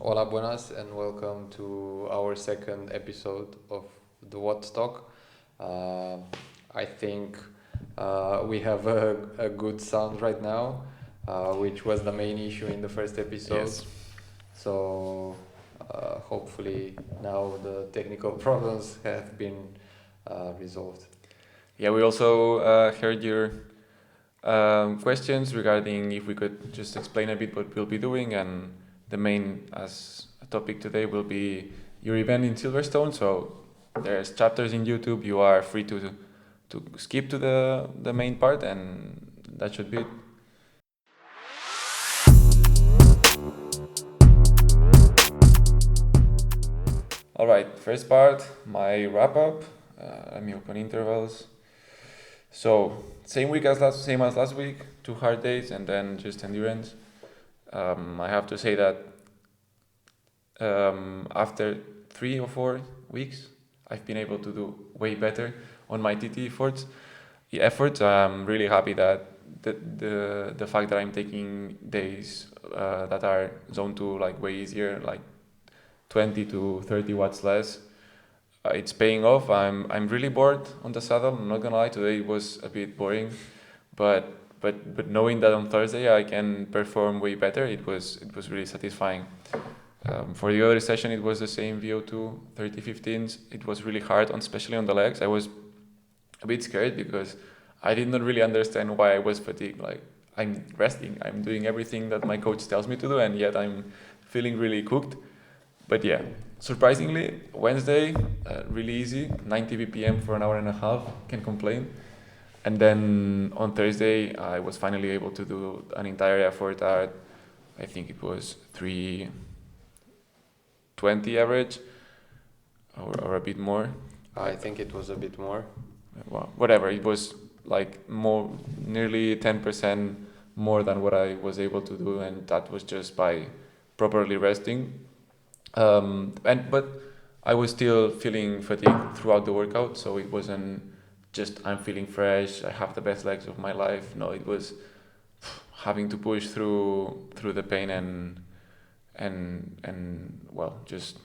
Hola, buenas, and welcome to our second episode of the What Talk. Uh, I think we have a good sound right now, which was the main issue in the first episode. Yes. So hopefully now the technical problems have been resolved. Yeah, we also heard your questions regarding if we could just explain a bit what we'll be doing, and the main as a topic today will be your event in Silverstone. So there's chapters in YouTube. You are free to skip to the main part, and that should be it. All right, first part, my wrap up. Let me open intervals. So same as last week, 2 hard days and then just endurance. I have to say that after 3 or 4 weeks, I've been able to do way better on my TT efforts. I'm really happy that the fact that I'm taking days that are zone 2 like way easier, like 20 to 30 watts less. It's paying off. I'm really bored on the saddle. I'm not gonna lie. Today it was a bit boring, but knowing that on Thursday I can perform way better, it was really satisfying. For the other session, it was the same VO2 30-15s. It was really hard, especially on the legs. I was a bit scared because I did not really understand why I was fatigued. Like, I'm resting, I'm doing everything that my coach tells me to do, and yet I'm feeling really cooked. But yeah, surprisingly, Wednesday, really easy, 90 BPM for an hour and a half, can't complain. And then on Thursday, I was finally able to do an entire effort at, I think it was 320 average, or a bit more. I think it was a bit more. Well, whatever, it was like nearly 10% more than what I was able to do, and that was just by properly resting. But I was still feeling fatigued throughout the workout, so it wasn't just I'm feeling fresh, I have the best legs of my life. No, it was having to push through the pain and well, just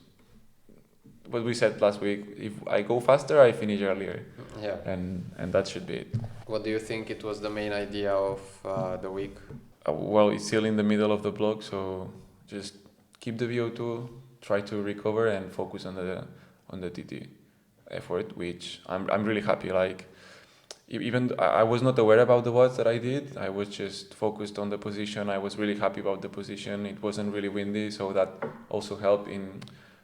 what we said last week. If I go faster, I finish earlier, Yeah. and that should be it. What do you think it was the main idea of the week? Well, it's still in the middle of the block, so just keep the VO2, try to recover, and focus on the TT effort, which I'm really happy. Like, even I was not aware about the watts that I did. I was just focused on the position. I was really happy about the position. It wasn't really windy, so that also helped in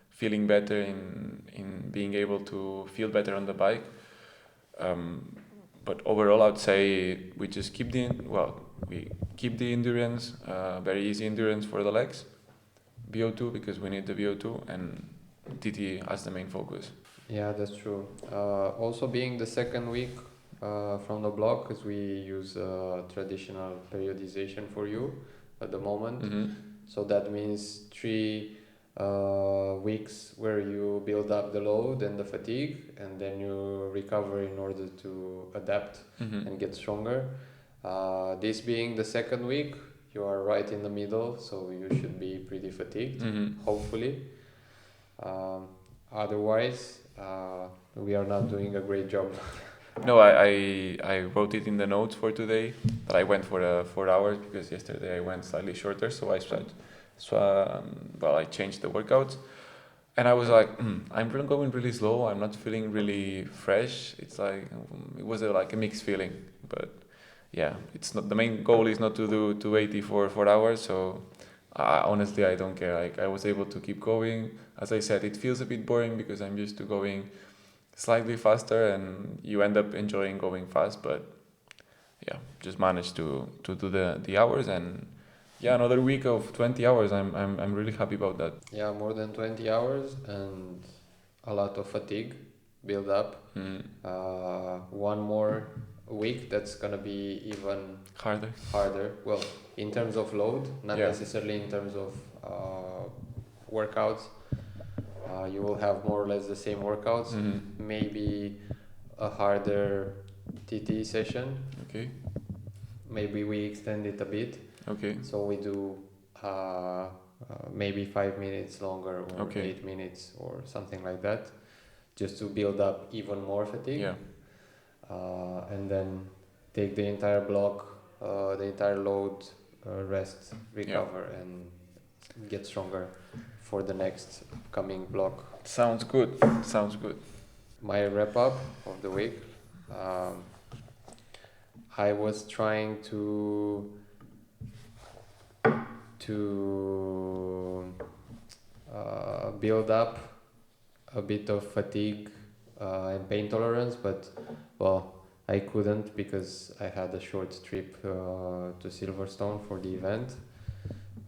feeling better, in being able to feel better on the bike. But overall, I'd say we just keep the endurance, very easy endurance for the legs, VO2 because we need the VO2, and TT as the main focus. Yeah, that's true. Also, being the second week from the block, because we use traditional periodization for you at the moment. Mm-hmm. So that means 3 weeks where you build up the load and the fatigue, and then you recover in order to adapt Mm-hmm. and get stronger. This being the second week, you are right in the middle, so you should be pretty fatigued, Mm-hmm. hopefully. Um, Otherwise, we are not doing a great job. No, I wrote it in the notes for today that I went for 4 hours because yesterday I went slightly shorter, so I changed the workouts, and I was like, I'm going really slow. I'm not feeling really fresh. It's like it was like a mixed feeling, but yeah, it's not the main goal is not to do 280 for 4 hours. So honestly, I don't care. Like, I was able to keep going. As I said, it feels a bit boring because I'm used to going slightly faster, and you end up enjoying going fast. But yeah, just managed to do the hours, and yeah, another week of 20 hours. I'm really happy about that. Yeah, more than 20 hours and a lot of fatigue build up. One more week that's gonna be even Harder. harder. Well, in terms of load, not Yeah. necessarily in terms of workouts. You will have more or less the same workouts, maybe a harder TT session. Okay. Maybe we extend it a bit. Okay. So we do maybe 5 minutes longer or Okay. 8 minutes or something like that, just to build up even more fatigue. Yeah. And then take the entire block, the entire load, rest, recover, and get stronger for the next coming block. Sounds good. Sounds good. My wrap up of the week. I was trying to build up a bit of fatigue and pain tolerance, but well, I couldn't because I had a short trip to Silverstone for the event.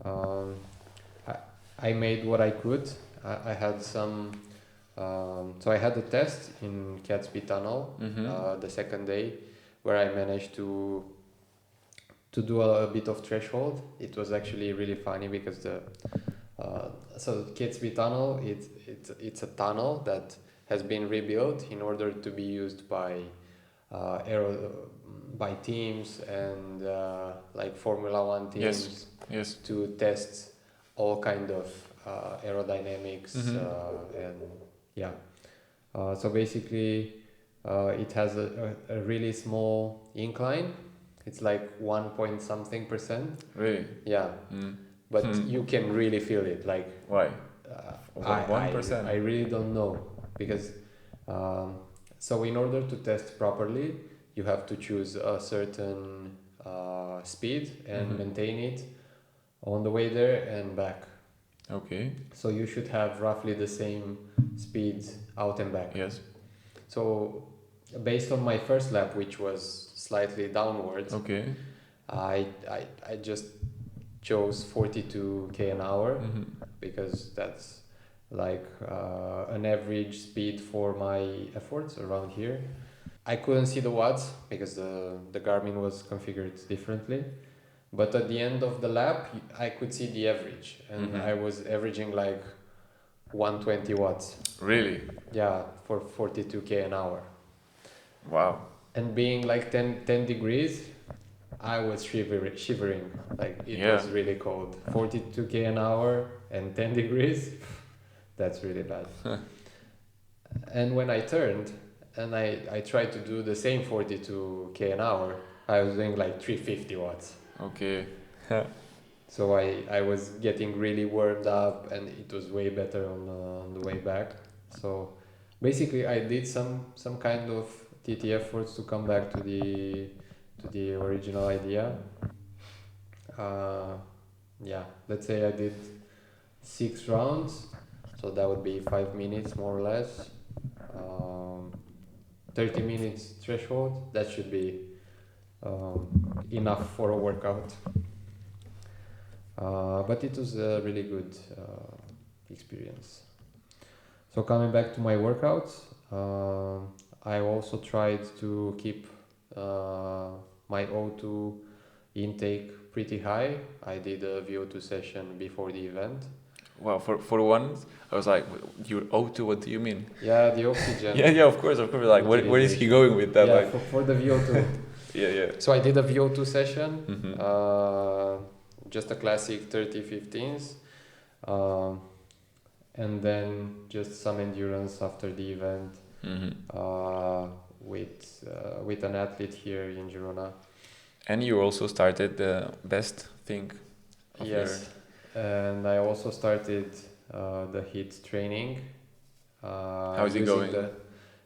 Um, I made what I could. I had some. So I had a test in Catsby tunnel the second day, where I managed to do a bit of threshold. It was actually really funny because the so Catsby tunnel, it's a tunnel that has been rebuilt in order to be used by aero by teams and like Formula One teams. Yes. To test all kind of aerodynamics and yeah. So basically, it has a really small incline. It's like 1 point something percent. Really? Yeah. But you can really feel it. Like Why? I 1%. really don't know because so in order to test properly, you have to choose a certain speed and maintain it on the way there and back. Okay. So you should have roughly the same speed out and back. Yes. So based on my first lap, which was slightly downwards, Okay. I just chose 42 km an hour because that's like an average speed for my efforts around here. I couldn't see the watts because the Garmin was configured differently. But at the end of the lap, I could see the average, and I was averaging like 120 watts. Really? Yeah, for 42k an hour. Wow. And being like 10 degrees, I was shivering. Like it was really cold. 42k an hour and 10 degrees, that's really bad. And when I turned and I tried to do the same 42k an hour, I was doing like 350 watts. Okay. So I was getting really warmed up, and it was way better on the way back. So basically, I did some kind of TT efforts to come back to the original idea. Yeah, let's say I did 6 rounds, so that would be 5 minutes more or less. 30 minutes threshold. That should be enough for a workout. But it was a really good experience. So coming back to my workouts, I also tried to keep my O2 intake pretty high. I did a VO2 session before the event. Wow, for once, I was like, your O2, what do you mean? Yeah, the oxygen. Yeah, of course. Like, where is he going with that? Yeah, Like, for the VO2. yeah. So I did a VO2 session, just a classic 30-15s, and then just some endurance after the event with an athlete here in Girona. And you also started the best thing of Yes, and I also started the HIIT training. How is it going?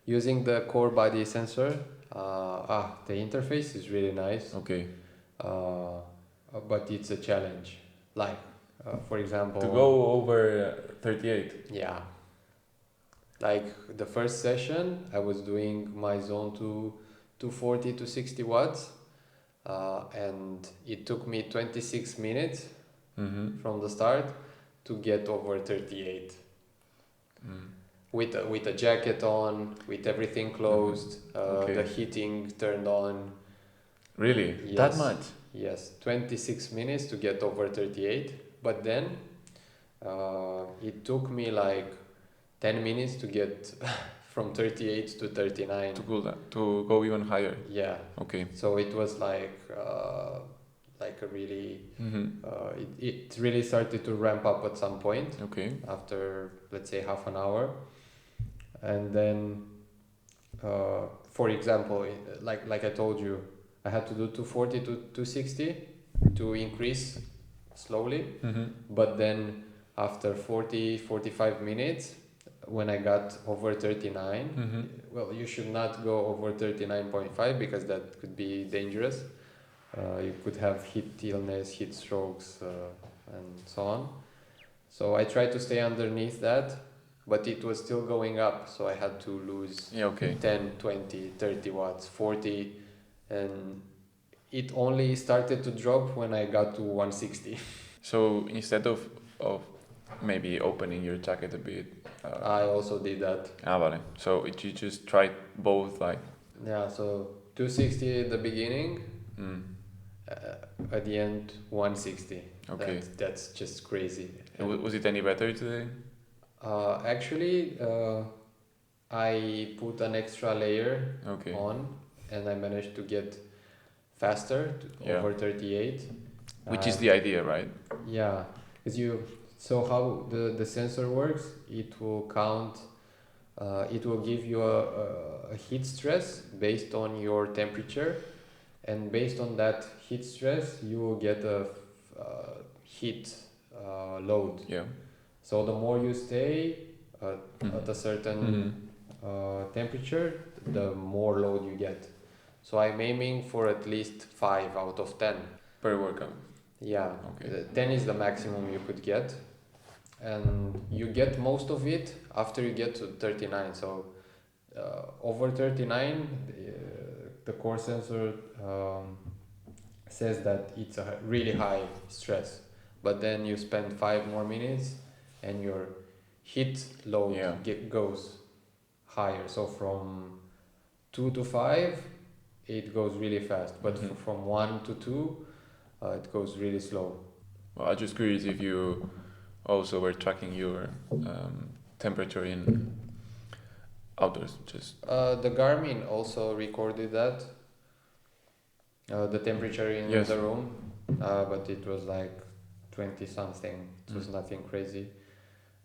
Using the core body sensor. The interface is really nice. Okay. But it's a challenge. Like, for example, To go over 38. Yeah. Like the first session, I was doing my zone to 240 to 60 watts, and it took me 26 minutes from the start to get over 38. With a jacket on, with everything closed, the heating turned on. Really? Yes. That much? Yes, 26 minutes to get over 38. But then it took me like 10 minutes to get from 38 to 39. To go even higher? Yeah. Okay. So it was like like a really Mm-hmm. it really started to ramp up at some point Okay. after, let's say, half an hour. And then for example, like I told you, I had to do 240 to 260 to increase slowly. Mm-hmm. But then after 45 minutes, when I got over 39, Mm-hmm. well, you should not go over 39.5 because that could be dangerous. You could have heat illness, heat strokes, and so on. So I tried to stay underneath that, but it was still going up. So I had to lose Yeah. Okay. 10, 20, 30 watts, 40. And it only started to drop when I got to 160. So instead of maybe opening your jacket a bit. I also did that. Vale. So you just tried both, like. Yeah, so 260 at the beginning, Mm. at the end 160. Okay. That's just crazy. Was it any better today? Actually, I put an extra layer Okay. on, and I managed to get faster to Yeah. over 38. Which is the idea, right? Yeah, because so how the sensor works, it will count, it will give you a heat stress based on your temperature, and based on that heat stress, you will get a heat load. Yeah. So the more you stay at a certain Mm-hmm. temperature, the more load you get. So I'm aiming for at least 5 out of 10. Per workout. Yeah, Okay. 10 is the maximum you could get, and you get most of it after you get to 39. So over 39, the core sensor says that it's a really high stress, but then you spend 5 more minutes and your heat load goes higher. So from 2 to 5 it goes really fast, but from 1 to 2 it goes really slow. Well, I'm just curious if you also were tracking your temperature in outdoors. Just The Garmin also recorded that, the temperature in the room, but it was like 20 something. It was nothing crazy.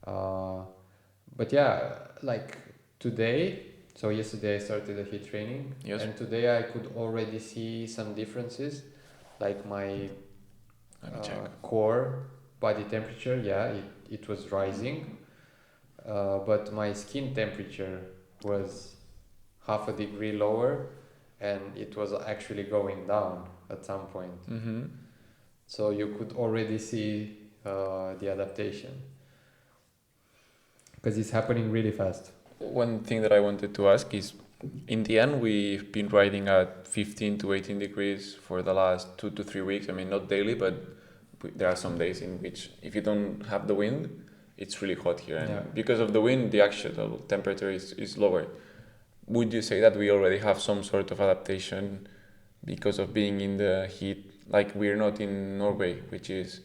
But yeah, like today, so yesterday I started the heat training, and today I could already see some differences, like my core body temperature, it was rising, but my skin temperature was half a degree lower, and it was actually going down at some point. So you could already see the adaptation, because it's happening really fast. One thing that I wanted to ask is, in the end, we've been riding at 15 to 18 degrees for the last 2 to 3 weeks. I mean, not daily, but there are some days in which, if you don't have the wind, it's really hot here. And because of the wind, the actual temperature is lower. Would you say that we already have some sort of adaptation because of being in the heat? Like, we're not in Norway, which is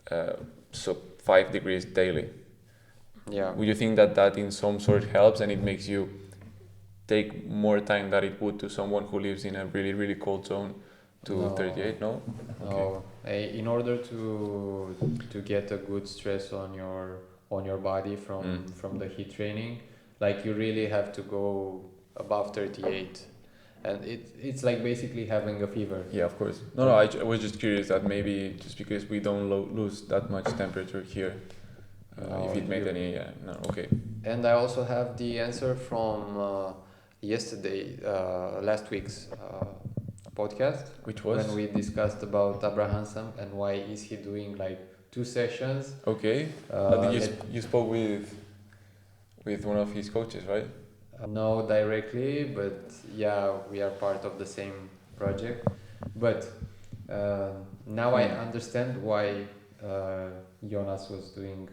5 degrees daily. Yeah. Would you think that in some sort helps, and it makes you take more time than it would to someone who lives in a really, really cold zone to 38? No? No. In order to get a good stress on your body from the heat training, like, you really have to go above 38, and it's like basically having a fever. Yeah, of course. No, I was just curious that maybe just because we don't lose that much temperature here, if it made any. No, okay. And I also have the answer from last week's podcast, which was when we discussed about Abrahamsen and why is he doing like 2 sessions. Okay. You spoke with one of his coaches, right? No, directly, but yeah, we are part of the same project. But now I understand why Jonas was doing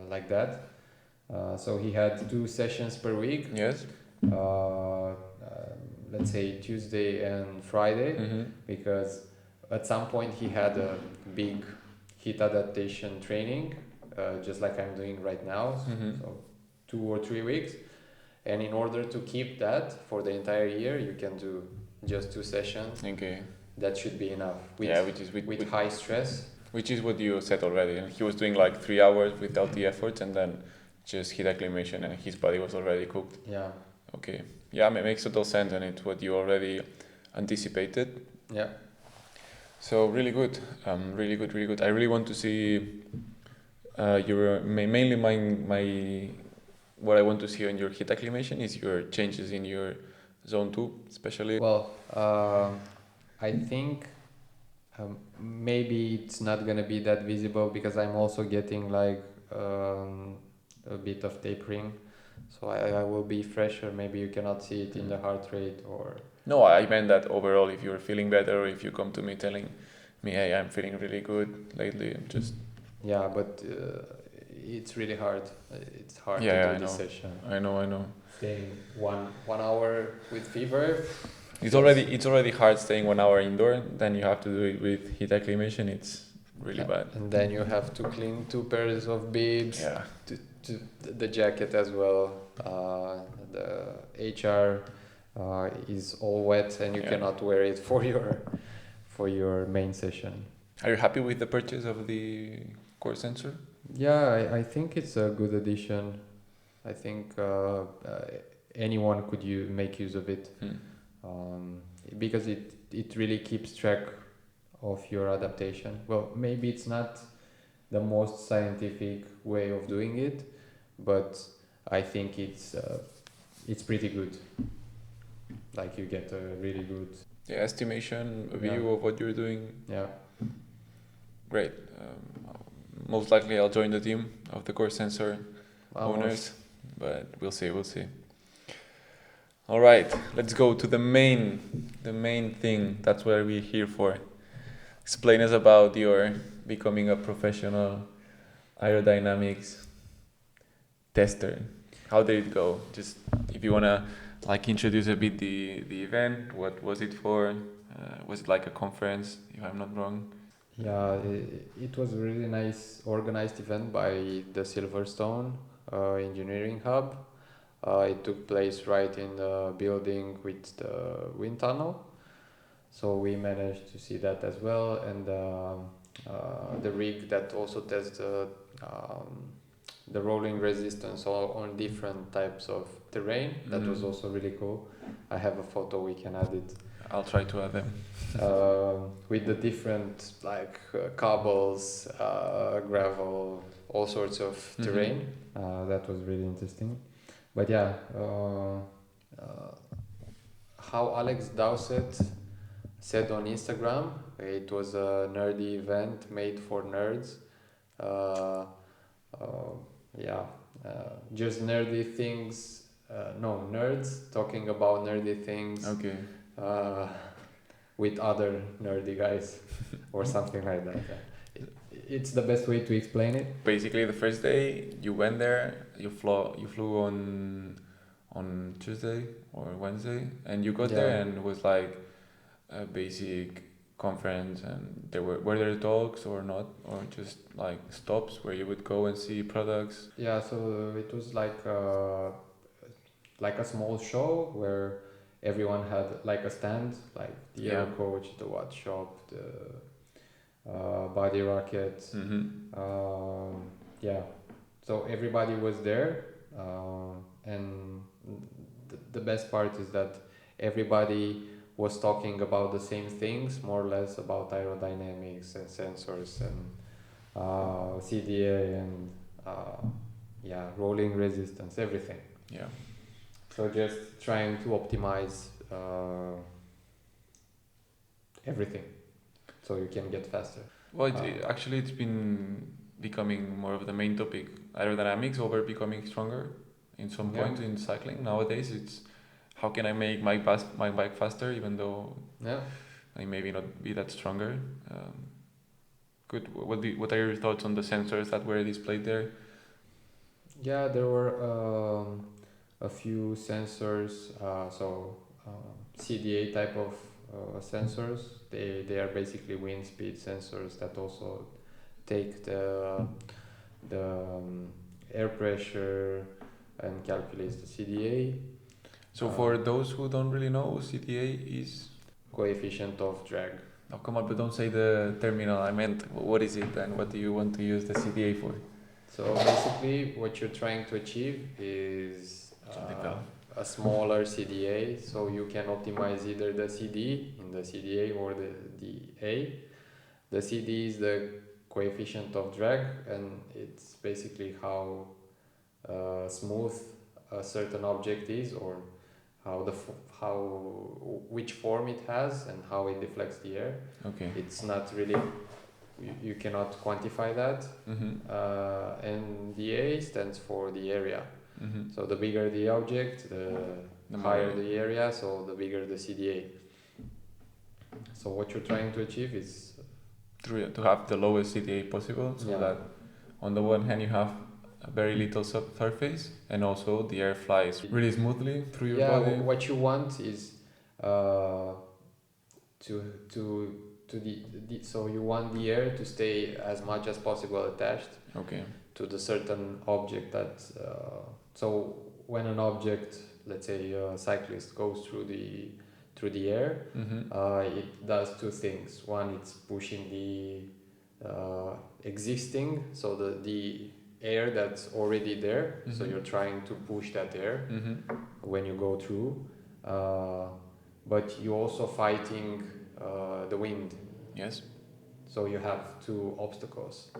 like that. So he had 2 sessions per week. Yes. Let's say Tuesday and Friday, because at some point he had a big heat adaptation training, just like I'm doing right now, so 2 or 3 weeks. And in order to keep that for the entire year, you can do just 2 sessions. Okay. that should be enough. With, Yeah, which is with high stress. which is what you said already. He was doing like 3 hours without the effort, and then just heat acclimation, and his body was already cooked. Yeah. Okay. Yeah, it makes total sense, and it's what you already anticipated. Yeah. So really good, really good, really good. I really want to see your mainly my what I want to see on your heat acclimation is your changes in your zone 2, especially. Well, I think maybe it's not gonna be that visible because I'm also getting like a bit of tapering, so I will be fresher. Maybe you cannot see it in the heart rate or. No, I meant that overall, if you're feeling better, or if you come to me telling me, hey, I'm feeling really good lately, I'm just. Yeah, but it's really hard. It's hard Yeah, to I do this know. session. I know. Staying 1 hour with fever. It's already hard staying 1 hour indoor. Then you have to do it with heat acclimation. It's really bad. And then you have to clean 2 pairs of bibs. Yeah. To the jacket as well. The HR is all wet, and you cannot wear it for your main session. Are you happy with the purchase of the core sensor? Yeah, I think it's a good addition. I think anyone could make use of it, because it really keeps track of your adaptation. Well, maybe it's not the most scientific way of doing it, but I think it's pretty good. Like you get a really good estimation, a view of what you're doing. Yeah. Great. Most likely I'll join the team of the core sensor owners, but we'll see. All right, let's go to the main thing. That's what we're here for. Explain us about your becoming a professional aerodynamics tester. How did it go? Just if you wanna introduce a bit the event. What was it for? Was it like a conference, if I'm not wrong? Yeah, it was a really nice organized event by the Silverstone Engineering Hub. It took place right in the building with the wind tunnel, so we managed to see that as well, and the rig that also tests the rolling resistance on different types of terrain. That was also really cool. I have a photo, we can add it. I'll try to add them. With the different cobbles, gravel, all sorts of terrain. That was really interesting. But yeah, how Alex Dowsett said on Instagram, it was a nerdy event made for nerds. Just nerdy things. Nerds talking about nerdy things. Okay. With other nerdy guys or something like that. It's the best way to explain it. Basically, the first day you went there, you flew on Tuesday or Wednesday, and you got there, and it was like a basic conference, and were there talks or not, or just like stops where you would go and see products? Yeah, so it was like a small show where everyone had like a stand, like the aero coach, the watch shop, the body rocket. So everybody was there, and the best part is that everybody was talking about the same things, more or less, about aerodynamics and sensors and CDA and rolling resistance, everything. Yeah. So just trying to optimize everything so you can get faster. Well, it's been becoming more of the main topic. Aerodynamics over becoming stronger in some point in cycling. Nowadays, it's how can I make my bike faster, even though I maybe not be that stronger. Good. What are your thoughts on the sensors that were displayed there? Yeah, there were a few sensors. CDA type of sensors. They are basically wind speed sensors that also take the air pressure and calculates the CDA. So for those who don't really know, CDA is coefficient of drag. Oh, come on, but don't say the terminal. I meant, what is it and what do you want to use the CDA for? So basically, what you're trying to achieve is a smaller CDA, so you can optimize either the CD in the CDA or the A. The CD is the coefficient of drag, and it's basically how smooth a certain object is, or how how which form it has and how it deflects the air. Okay. It's not really, you cannot quantify that. And the A stands for the area. So the bigger the object, the higher the area, so the bigger the CDA. So what you're trying to achieve is to have the lowest CDA possible, so that on the one hand you have a very little surface, and also the air flies really smoothly through your body. What you want is so you want the air to stay as much as possible attached to the certain object that so when an object, let's say a cyclist, goes through the air, it does two things. One, it's pushing the existing, so the air that's already there, so you're trying to push that air when you go through, but you're also fighting the wind. Yes. So you have two obstacles.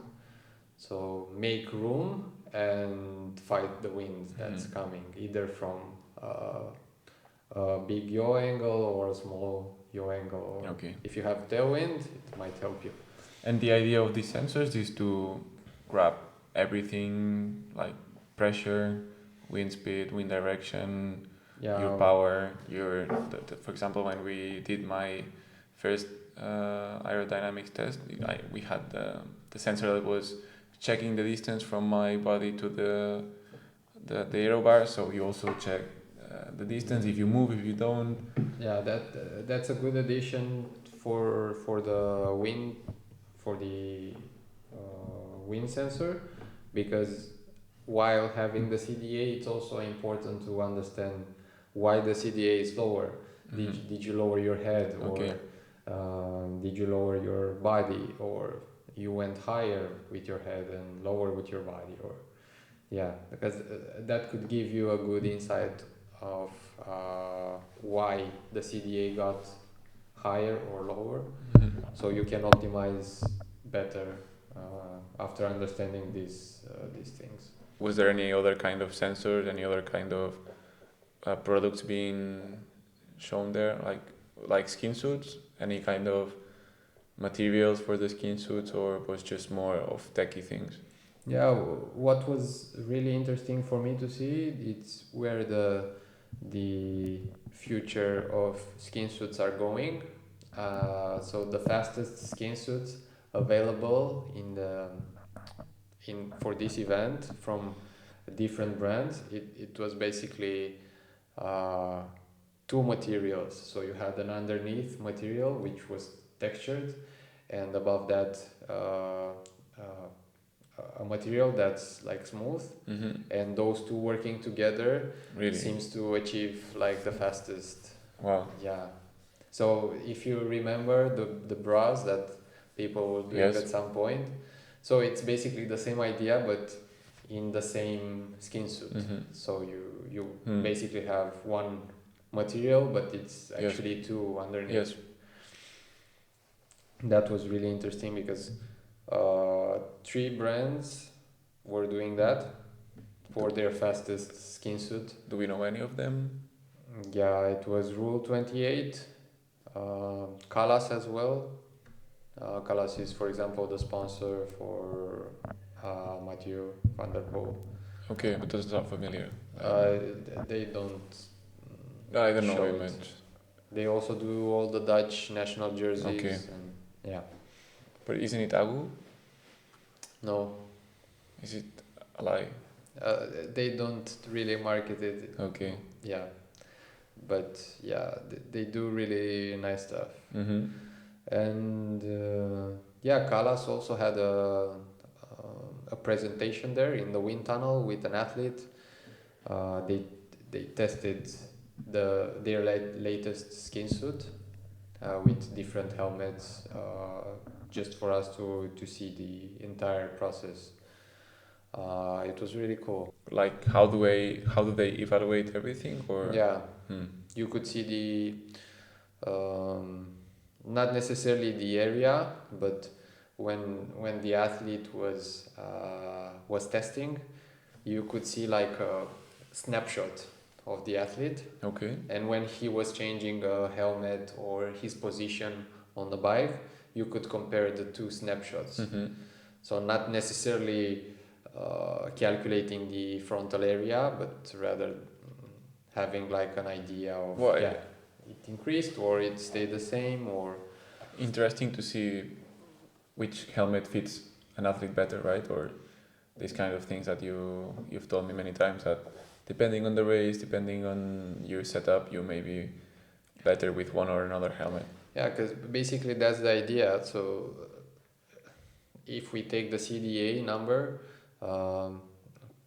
So make room and fight the wind that's coming, either from a big yaw angle or a small yaw angle. If you have tailwind, it might help you. And the idea of these sensors is to grab everything, like pressure, wind speed, wind direction, your power, for example, when we did my first aerodynamics test, we had the sensor that was checking the distance from my body to the aero bar, so you also check the distance, if you move, if you don't. Yeah, that's a good addition for the wind sensor, because while having the CDA, it's also important to understand why the CDA is lower. Did you lower your head, or did you lower your body, or you went higher with your head and lower with your body, or because that could give you a good insight of why the CDA got higher or lower, so you can optimize better after understanding these things. Was there any other kind of sensors, any other kind of products being shown there, like skin suits? Any kind of materials for the skin suits, or was just more of techie things? Yeah, what was really interesting for me to see, it's where the future of skin suits are going. So the fastest skin suits available for this event from different brands, it was basically two materials. So you had an underneath material which was textured, and above that a material that's like smooth, and those two working together seems to achieve like the fastest. Wow. Yeah. So if you remember the bras that people will do at some point, so it's basically the same idea, but in the same skin suit. So you basically have one material, but it's actually two underneath. Yes. That was really interesting because 3 brands were doing that for their fastest skin suit. Do we know any of them? Yeah, it was Rule 28, Calas as well. Calas is, for example, the sponsor for Mathieu van der Poel. Okay, but that's not familiar. They don't. I don't know very much. They also do all the Dutch national jerseys. Okay. And, yeah. But isn't it Agu? No. Is it a lie? They don't really market it. Okay. Yeah. But yeah, they do really nice stuff. And Calas also had a presentation there in the wind tunnel with an athlete. They tested their latest skin suit, with different helmets, just for us to see the entire process. It was really cool. Like how do they evaluate everything or? Yeah, Hmm. you could see not necessarily the area, but when the athlete was testing, you could see like a snapshot of the athlete, Okay. and when he was changing a helmet or his position on the bike, you could compare the two snapshots. Mm-hmm. So not necessarily calculating the frontal area, but rather having like an idea of Well, yeah, it increased or it stayed the same or interesting to see which helmet fits an athlete better, right? Or these kind of things that you've told me many times that depending on the race, depending on your setup, you may be better with one or another helmet. yeah, because basically that's the idea. So if we take the CDA number, um,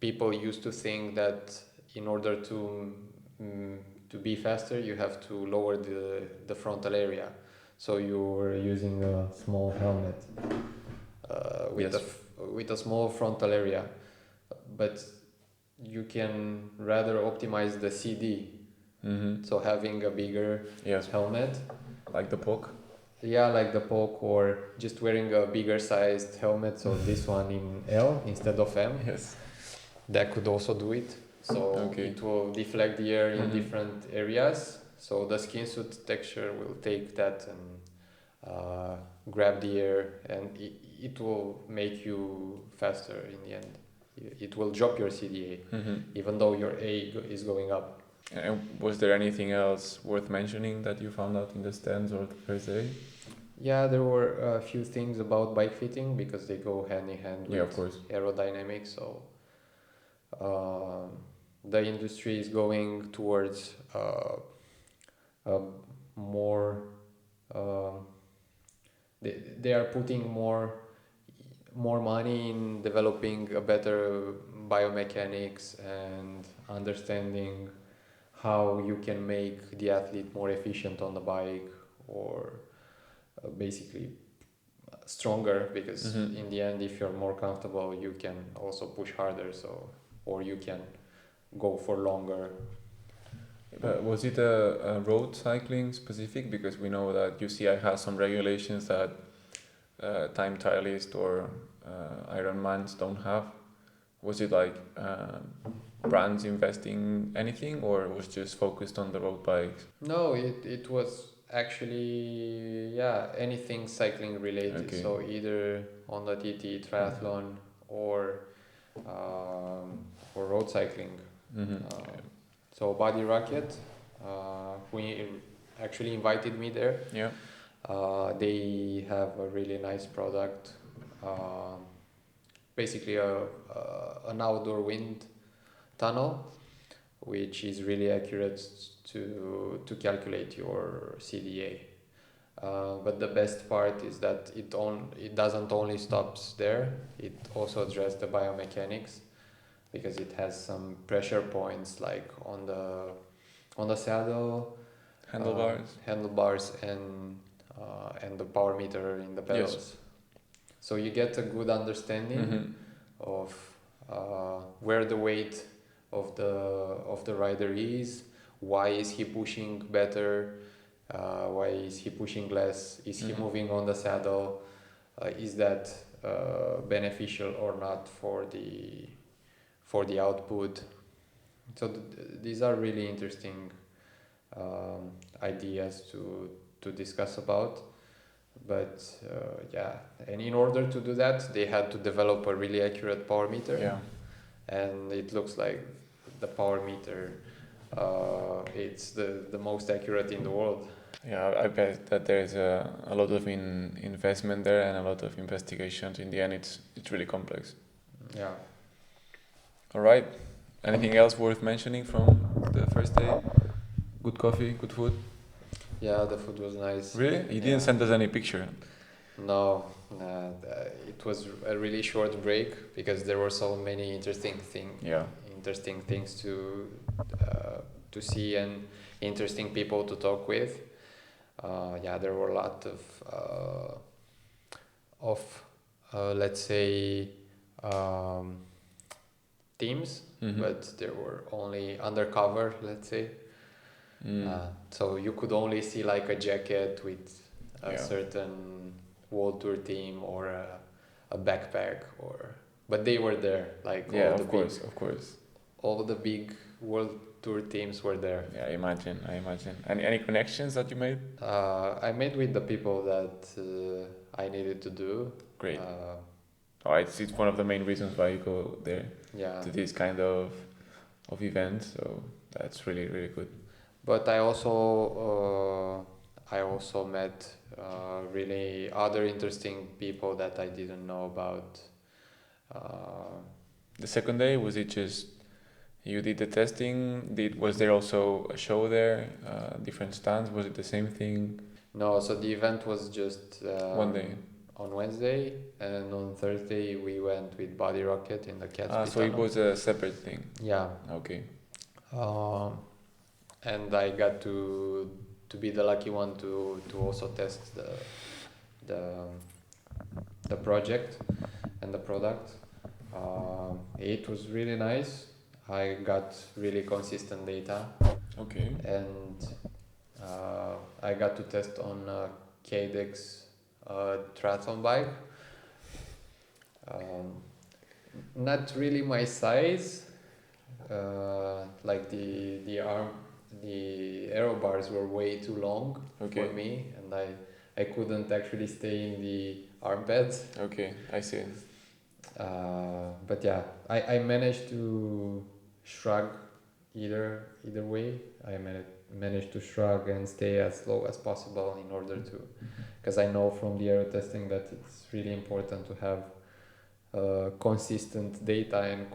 people used to think that in order to be faster, you have to lower the frontal area. So you were using a small helmet with Yes. with a small frontal area, but you can rather optimize the CD. Mm-hmm. So having a bigger Yes, helmet, like the poke. yeah, like the poke, or just wearing a bigger sized helmet. So this one in L instead of M. Yes. That could also do it. So Okay. it will deflect the air in Mhm. different areas. So the skin suit texture will take that and grab the air, and it will make you faster in the end. It will drop your CDA, Mm-hmm. even though your is going up. And was there anything else worth mentioning that you found out in the stands or the first day? Yeah, there were a few things about bike fitting because they go hand in hand with Yeah, of course. aerodynamics. So the industry is going towards a more they are putting more money in developing a better biomechanics and understanding how you can make the athlete more efficient on the bike, or basically stronger, because Mhm. in the end if you're more comfortable you can also push harder, so or you can go for longer. Was it a road cycling specific? Because we know that UCI has some regulations that time trialists or Ironmans don't have. Was it like brands investing anything, or was just focused on the road bikes? No, it was actually, yeah, anything cycling related. Okay. So either on the TT triathlon or road cycling. Mm-hmm. So Body Rocket, we actually invited me there. Yeah. They have a really nice product. Basically an outdoor wind tunnel, which is really accurate to calculate your CDA. But the best part is that it doesn't only stops there. It also addresses the biomechanics, because it has some pressure points like on the saddle, handlebars, and the power meter in the pedals. Yes. So you get a good understanding Mm-hmm. of where the weight of the rider is, why is he pushing better, why is he pushing less, is he Mm-hmm. moving on the saddle, is that beneficial or not for the output. So these are really interesting ideas to discuss about. But yeah, and in order to do that, they had to develop a really accurate power meter. Yeah. And it looks like the power meter, it's the most accurate in the world. Yeah, I bet that there is a lot of investment there and a lot of investigations. In the end, it's really complex. Yeah. All right. Anything else worth mentioning from the first day? Good coffee, good food. Yeah, the food was nice. Really? You Yeah. didn't send us any picture. No, it was a really short break because there were so many Yeah. interesting things to see and interesting people to talk with. Yeah, there were a lot of let's say um, teams, but there were only undercover, let's say. So you could only see like a jacket with a certain World Tour team or a backpack, but they were there, like Yeah, of course. all the big World Tour teams were there. Yeah, I imagine. Any connections that you made? I met with the people that I needed to do. Great. It's one of the main reasons why you go there to this kind of events. So that's really, really good. But I also met really other interesting people that I didn't know about. The second day, was it just you did the testing? Was there also a show there? Different stands? Was it the same thing? No, so the event was just one day. On Wednesday, and on Thursday we went with Body Rocket in the Catsby. So it was a separate thing. Yeah. Okay. And I got to be the lucky one to also test the project and the product. It was really nice. I got really consistent data. Okay. And I got to test on Cadex triathlon bike. Not really my size. Like the aero bars were way too long for me, and I couldn't actually stay in the arm pads. Okay, I see. But yeah, I managed to shrug either way. I managed to shrug and stay as low as possible in order to, because I know from the aero testing that it's really important to have consistent data and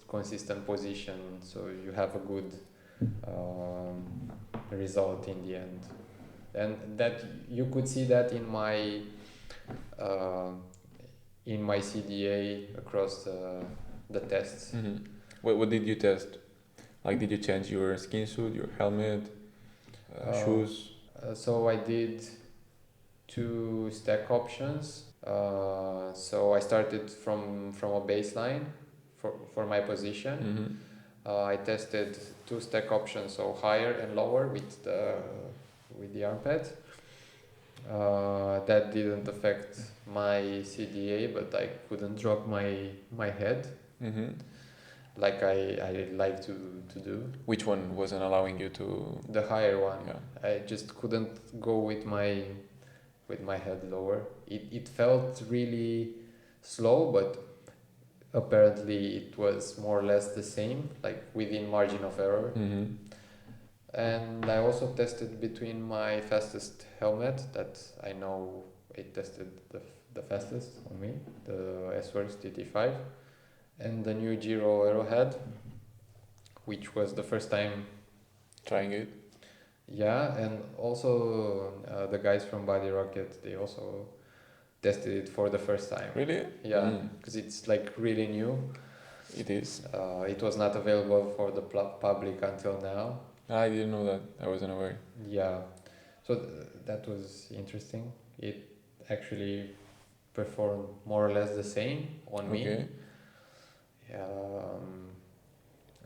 consistent position, so you have a good result in the end. And that you could see that in my CDA across the tests. Mm-hmm. What did you test? Like, did you change your skin suit, your helmet, shoes? So I did 2 stack options. So I started from a baseline for my position. Mm-hmm. I tested 2 stack options, so higher and lower with the arm pad. That didn't affect my CDA, but I couldn't drop my head. Mm-hmm. Like I like to do. Which one wasn't allowing you to? The higher one. Yeah. I just couldn't go with my head lower. It felt really slow, but apparently it was more or less the same, like within margin of error. Mm-hmm. And I also tested between my fastest helmet that I know it tested the fastest on me, the S-Works TT5, and the new Giro Arrowhead, which was the first time trying it. Yeah, and also the guys from Body Rocket, they also tested it for the first time. Really? Yeah, because it's like really new. It is. It was not available for the public until now. I didn't know that. I wasn't aware. Yeah, so that was interesting. It actually performed more or less the same on me.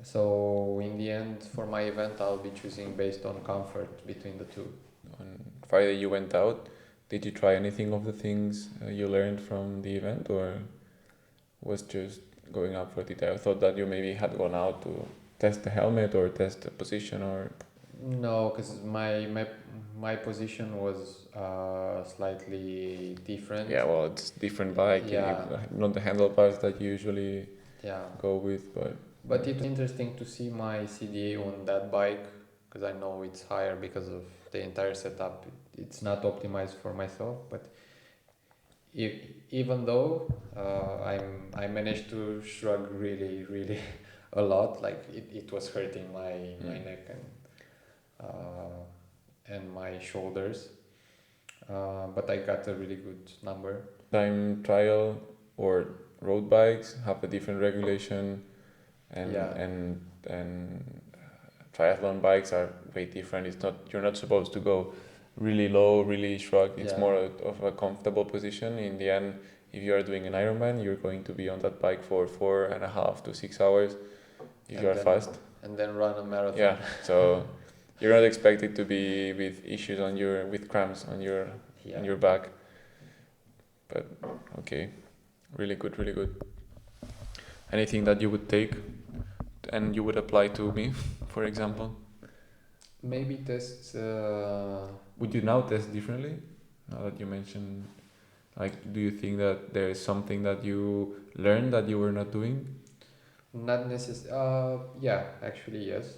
So in the end, for my event, I'll be choosing based on comfort between the two. On Friday you went out. Did you try anything of the things you learned from the event, or was just going up for it? I thought that you maybe had gone out to test the helmet or test the position, or... No, because my position was slightly different. Yeah, well, it's different bike. Yeah. Not the handlebars that you usually go with, But it's interesting to see my CDA on that bike, because I know it's higher because of the entire setup. It's not optimized for myself, but even though I managed to shrug really a lot, like it was hurting my neck and my shoulders, but I got a really good number. Time trial or road bikes have a different regulation, and triathlon bikes are way different. You're not supposed to go really low, really shrugged. It's Yeah. more of a comfortable position. In the end, if you are doing an Ironman, you're going to be on that bike for 4.5 to 6 hours if you are fast. And then run a marathon. Yeah, so you're not expected to be with issues with cramps on your back. But okay, really good, really good. Anything that you would take and you would apply to me, for example? Maybe test. Would you now test differently? Now that you mentioned, like, do you think that there is something that you learned that you were not doing? Not necessarily. Yeah, actually, yes.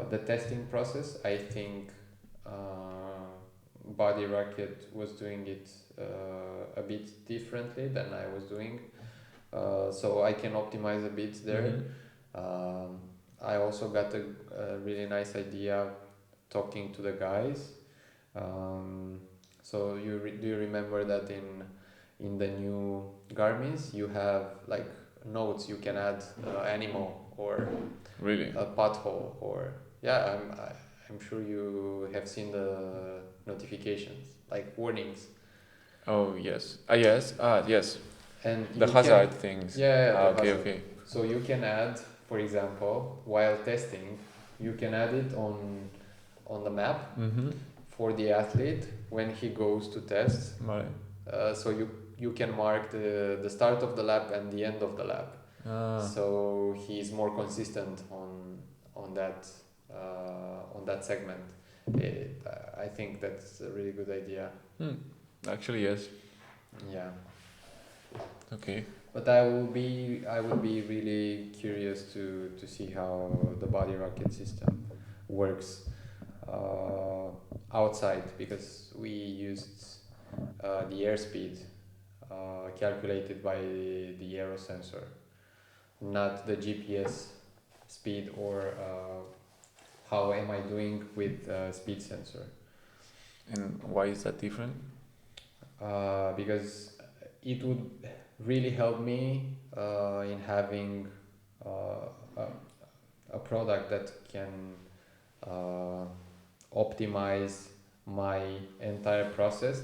The testing process, I think Body Rocket was doing it a bit differently than I was doing. So I can optimize a bit there. I also got a really nice idea talking to the guys. So do you remember that in the new Garmin's you have like notes, you can add animal or Really? a pothole, or I'm sure you have seen the notifications, like warnings. Oh yes. Yes. Yes. And The hazard things. Yeah, okay. hazard. Okay. So you can add, for example, while testing, you can add it on the map for the athlete when he goes to test. Right. So you can mark the start of the lap and the end of the lap. So he's more consistent on that segment. I think that's a really good idea. Actually, yes. Yeah. Okay. But I would be really curious to see how the Body Rocket system works outside, because we used the airspeed calculated by the aero sensor, not the GPS speed or how am I doing with speed sensor. And why is that different? Because it would really help me in having a product that can optimize my entire process.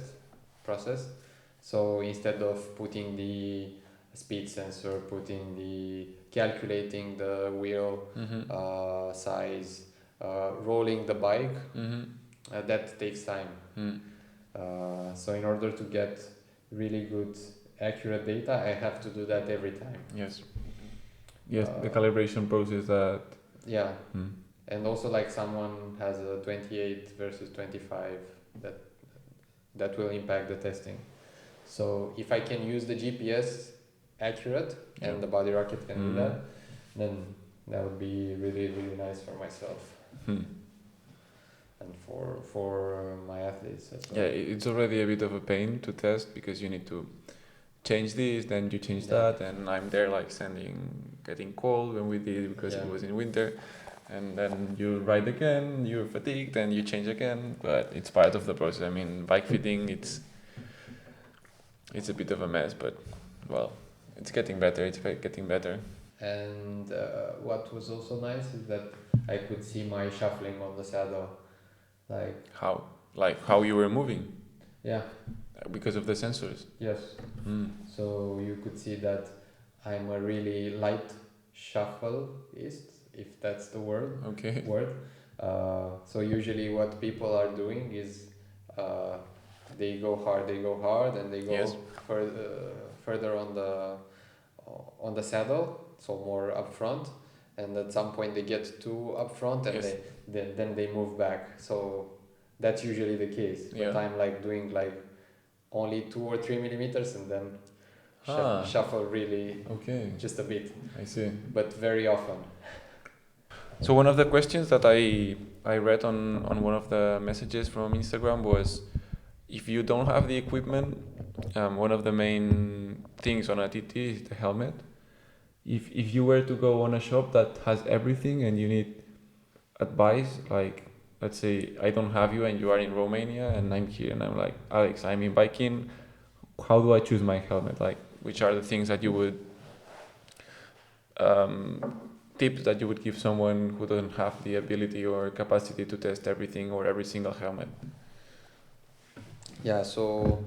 So instead of putting the speed sensor, calculating the wheel size, rolling the bike, that takes time. So in order to get really good accurate data, I have to do that every time. Yes, the calibration process that. Yeah. And also, like, someone has a 28 versus 25, that will impact the testing. So if I can use the GPS accurate and the Body Rocket can do that, then that would be really, really nice for myself. And for my athletes as well. Yeah, it's already a bit of a pain to test because you need to change this, then you change that, and I'm there like getting cold when we did because it was in winter, and then you ride again, you're fatigued, and you change again, but it's part of the process. I mean, bike fitting, it's a bit of a mess, but well, it's getting better. And what was also nice is that I could see my shuffling on the saddle. How you were moving? Yeah. Because of the sensors? Yes. So you could see that I'm a really light shuffleist, if that's the word. Okay. So usually what people are doing is they go hard, and they go further on the saddle, so more up front, and at some point they get too up front, and then they move back. So that's usually the case. But I'm like doing like only 2 or 3 millimeters, and then shuffle really just a bit. I see. But very often. So one of the questions that I read on one of the messages from Instagram was, if you don't have the equipment, one of the main things on a TT is the helmet. If you were to go on a shop that has everything and you need advice, like let's say I don't have you and you are in Romania and I'm here and I'm like, Alex, I'm in biking, how do I choose my helmet? Like, which are the things that you would tips that you would give someone who doesn't have the ability or capacity to test everything or every single helmet? Yeah, so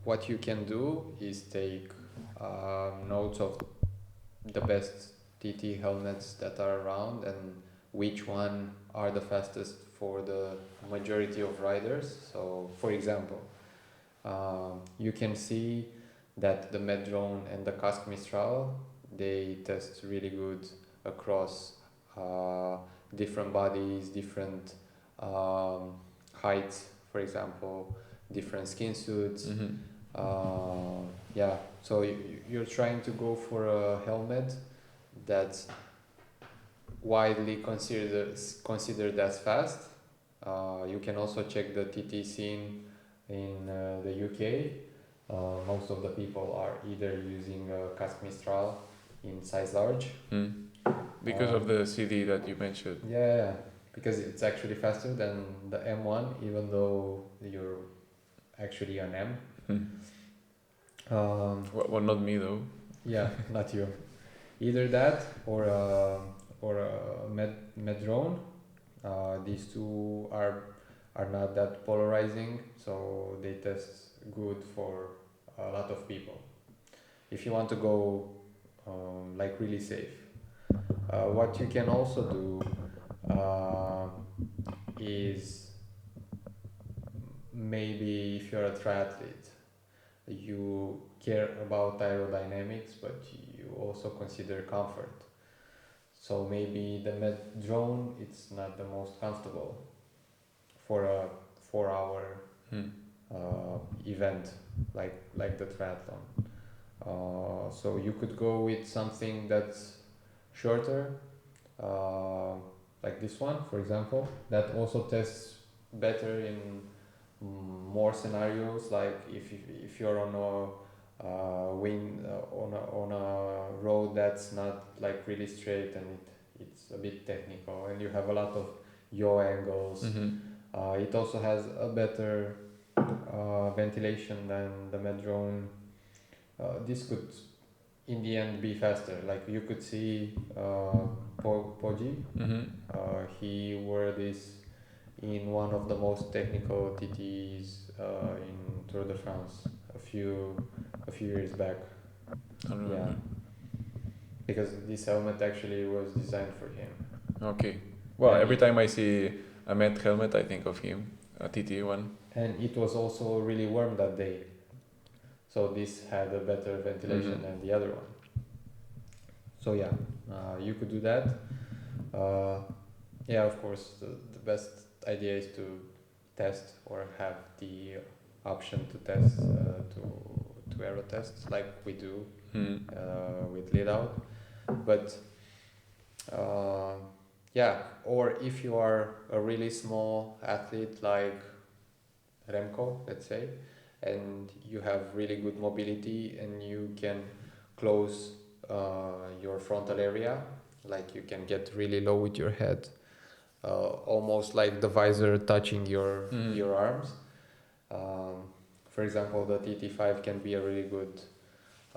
what you can do is take notes of the best TT helmets that are around and which one are the fastest for the majority of riders. So, for example, you can see that the Medrone and the Casque Mistral, they test really good across different bodies, different heights, for example, different skin suits. Yeah, so you're trying to go for a helmet that's widely considered as fast. You can also check the TT scene in the UK. Most of the people are either using a Casque Mistral in size large. Because of the CD that you mentioned. Yeah, because it's actually faster than the M1, even though you're actually an M. Well, not me though. Yeah, not you. Either that or a Medrone. These two are not that polarizing, so they test good for a lot of people. If you want to go like really safe, what you can also do is maybe if you're a triathlete, you care about aerodynamics, but you also consider comfort. So maybe the Medrone, it's not the most comfortable for a 4-hour event like the triathlon. So you could go with something that's shorter, like this one, for example, that also tests better in more scenarios, like if you're on a on a road that's not like really straight and it's a bit technical and you have a lot of yaw angles. It also has a better ventilation than the Medrone. This could in the end be faster. Like you could see Poggi, he wore this in one of the most technical TTs in Tour de France a few years back. Yeah, because this helmet actually was designed for him. Okay. Well, every time I see a Met helmet, I think of him, a TT one. And it was also really warm that day, so this had a better ventilation than the other one. So yeah, you could do that. Yeah, of course, the best idea is to test or have the option to test to aero tests like we do with lead out. But yeah, or if you are a really small athlete like Remco, let's say, and you have really good mobility and you can close your frontal area, like you can get really low with your head, almost like the visor touching your arms. For example, the TT5 can be a really good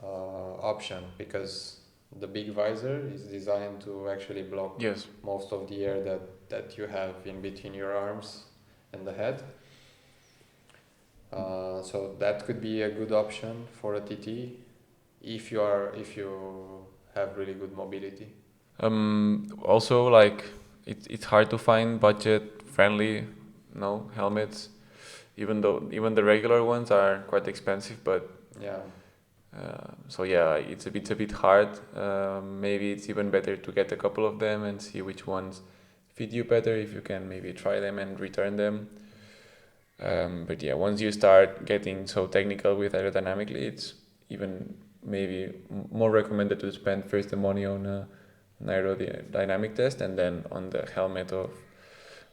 option because the big visor is designed to actually block most of the air that you have in between your arms and the head. So that could be a good option for a TT if you have really good mobility. Also, like it's hard to find budget friendly helmets, even the regular ones are quite expensive. But yeah. So yeah, it's a bit hard. Maybe it's even better to get a couple of them and see which ones fit you better. If you can maybe try them and return them. But yeah, once you start getting so technical with aerodynamically, it's even maybe more recommended to spend first the money on an aerodynamic test and then on the helmet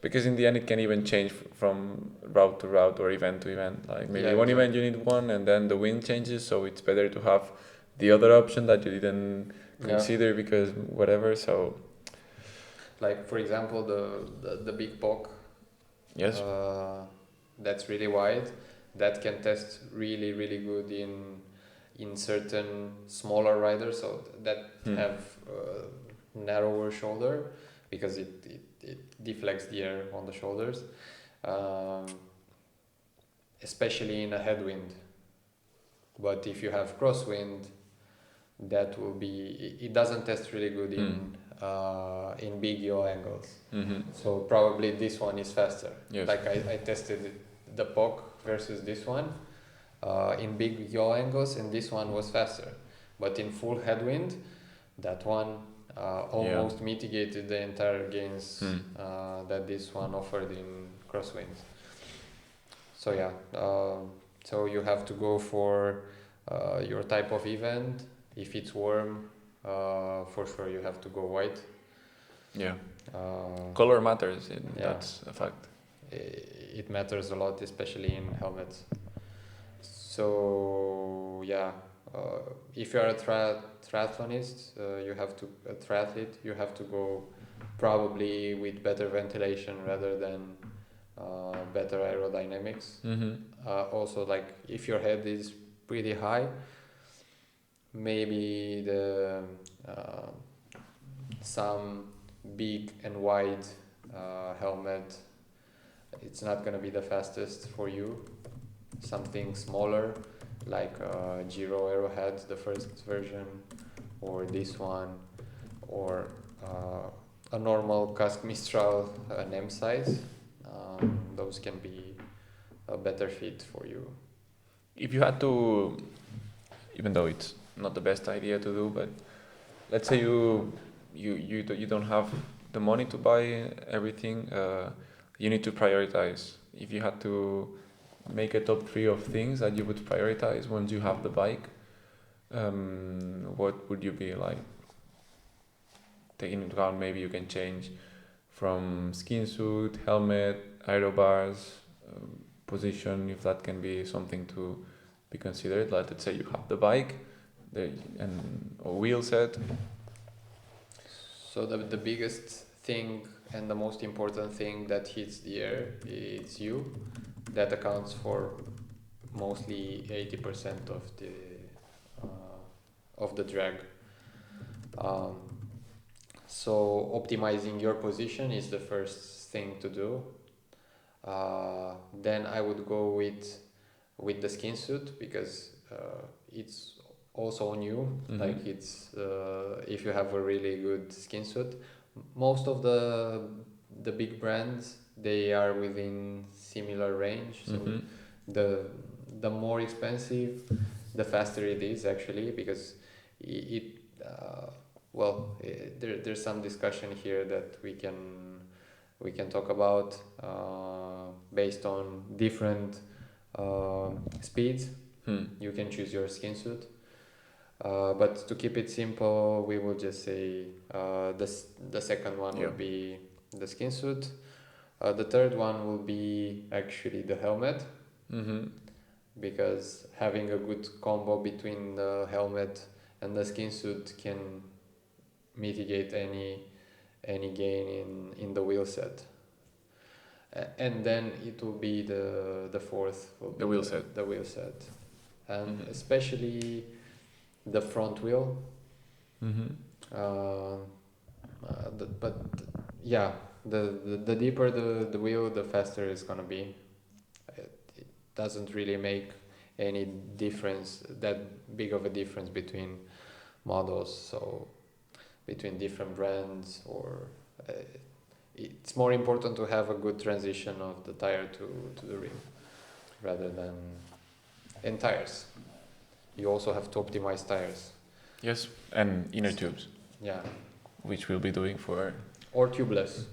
because in the end it can even change from route to route or event to event. Like maybe one event you need one and then the wind changes, so it's better to have the other option that you didn't consider because whatever. So like for example the big POC, that's really wide, that can test really good in in certain smaller riders, so that have narrower shoulder, because it deflects the air on the shoulders, especially in a headwind. But if you have crosswind, that will be, it doesn't test really good in big yaw angles. So probably this one is faster. Yes. Like I tested the POC versus this one in big yaw angles, and this one was faster. But in full headwind, that one almost mitigated the entire gains that this one offered in crosswind. So yeah, so you have to go for your type of event. If it's warm, for sure you have to go white. Yeah. Color matters. That's a fact. It matters a lot, especially in helmets. So yeah, if you are a triathlonist, a triathlete, you have to go probably with better ventilation rather than better aerodynamics. Also, like if your head is pretty high, maybe the some big and wide helmet, it's not gonna be the fastest for you. Something smaller, like Giro Arrowhead, the first version, or this one, or a normal Casque Mistral, an M size. Those can be a better fit for you. If you had to, even though it's not the best idea to do, but let's say you don't have the money to buy everything, you need to prioritize. If you had to make a top 3 of things that you would prioritize once you have the bike, what would you be like? Taking into account, maybe you can change from skin suit, helmet, aero bars, position, if that can be something to be considered. Like, let's say you have the bike and a wheel set. So the biggest thing and the most important thing that hits the air is you. That accounts for mostly 80% of the drag. So optimizing your position is the first thing to do. Then I would go with the skin suit, because it's also on you. Like it's if you have a really good skin suit, most of the big brands, they are within similar range. So the more expensive, the faster it is actually, because there's some discussion here that we can talk about based on different speeds. You can choose your skin suit, but to keep it simple, we will just say the second one will be the skin suit. The third one will be actually the helmet, because having a good combo between the helmet and the skin suit can mitigate any gain in the wheel set. And then it will be the fourth will be the wheel set, and especially the front wheel. The deeper the wheel, the faster it's gonna be. It doesn't really make any difference, that big of a difference between models, so between different brands, or it's more important to have a good transition of the tire to the rim rather than in tires. You also have to optimize tires. Yes, and inner tubes. Yeah. Which we'll be doing for... Or tubeless.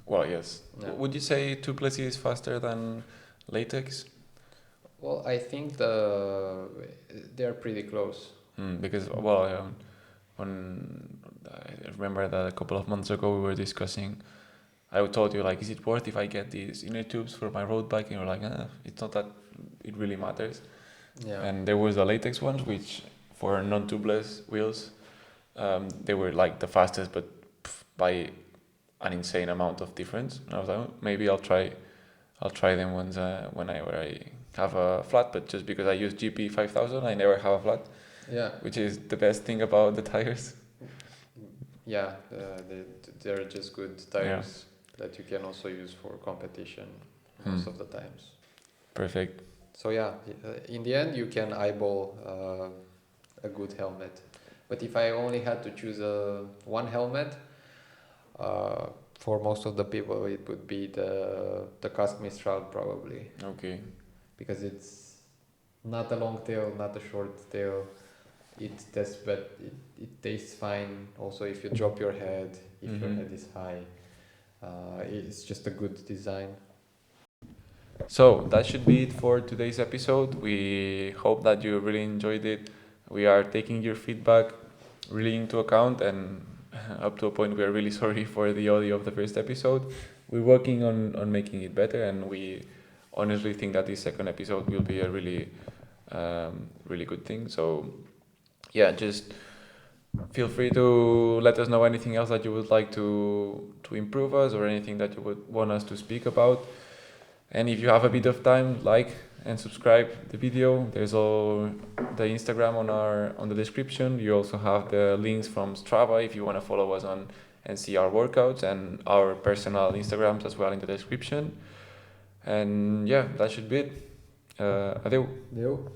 Well, yes. Yeah. Would you say tubeless is faster than latex? Well, I think they're pretty close. Because, I remember that a couple of months ago we were discussing, I told you, like, is it worth if I get these inner tubes for my road bike? And you're like, it's not that it really matters. Yeah. And there was the latex ones, which for non-tubeless wheels, they were like the fastest, but by an insane amount of difference. And I was like, maybe I'll try them once whenever I have a flat. But just because I use GP 5000, I never have a flat. Yeah. which is the best thing about the tires. Yeah, they're just good tires that you can also use for competition most of the times. Perfect. So yeah, in the end you can eyeball a good helmet. But if I only had to choose one helmet, for most of the people it would be the Catsby probably, Okay. because it's not a long tail, not a short tail. It tastes fine. Also, if you drop your head, if your head is high, it's just a good design. So that should be it for today's episode. We hope that you really enjoyed it. We are taking your feedback really into account, and up to a point we are really sorry for the audio of the first episode. We're working on making it better, and we honestly think that this second episode will be a really really good thing. So yeah, just feel free to let us know anything else that you would like to improve us, or anything that you would want us to speak about. And if you have a bit of time, like and subscribe the video. There's all the Instagram on the description. You also have the links from Strava if you want to follow us on and see our workouts, and our personal Instagrams as well in the description. And yeah, that should be it. Adeu. Deu?